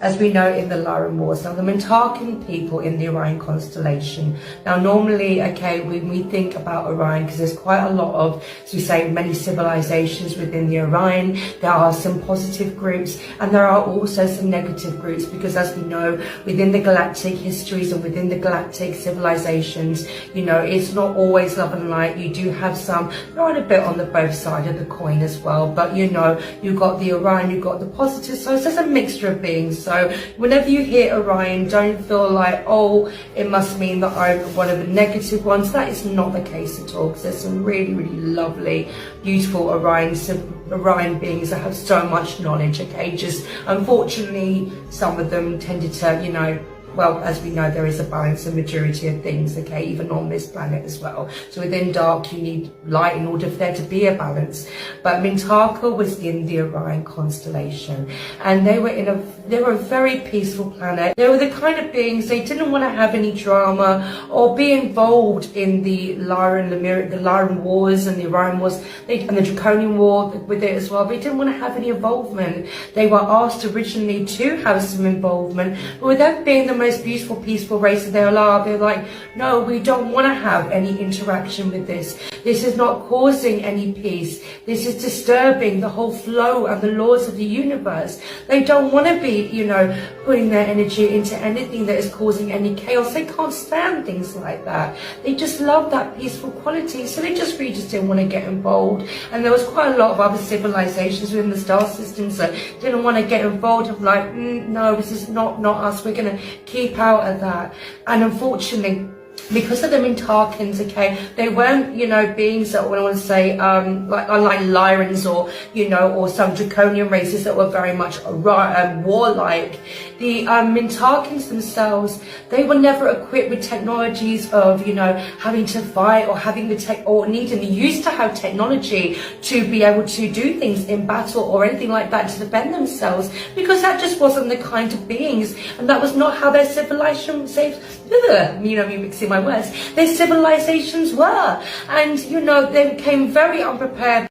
as we know, in the Lyran Wars. Now, the Mintakan people in the Orion constellation. Now, normally, okay, when we think about Orion, because there's quite a lot of, as we say, many civilizations within the Orion, there are some positive groups, and there are also some negative groups, because as we know, within the galactic histories and within the galactic civilizations, you know, it's not always love and light. You do have some, right, a bit on the both side of the coin as well, but you know, you've got the Orion, you've got the positive, so it's just a mixture of beings. So whenever you hear Orion, don't feel like, oh, it must mean that I'm one of the negative ones. That is not the case at all, because there's some really, really lovely, beautiful Orion beings that have so much knowledge, okay? Just unfortunately, some of them tended to, you know, well, as we know, there is a balance and majority of things, okay, even on this planet as well. So within dark, you need light in order for there to be a balance. But Mintaka was in the Orion constellation, and they were a very peaceful planet. They were the kind of beings, they didn't want to have any drama or be involved in the Lyran Wars and the Orion Wars, and the Draconian War with it as well. They didn't want to have any involvement. They were asked originally to have some involvement, but with them being the most beautiful, peaceful race that they are, they're like, no, we don't want to have any interaction with this. This is not causing any peace. This is disturbing the whole flow and the laws of the universe. They don't want to be, you know, putting their energy into anything that is causing any chaos. They can't stand things like that. They just love that peaceful quality, so they just really just didn't want to get involved. And there was quite a lot of other civilizations within the star systems that didn't want to get involved, of like, no, this is not us. We're going to keep out of that. And unfortunately, because of the Mintakans, okay, they weren't, you know, beings that, what I want to say, like Lyrans or, you know, or some draconian races that were very much warlike. The Mintakans themselves, they were never equipped with technologies of, you know, having to fight or having the tech or needing the use to have technology to be able to do things in battle or anything like that to defend themselves, because that just wasn't the kind of beings, and that was not how their civilization, you know, me mixing my words, their civilizations were. And, you know, they became very unprepared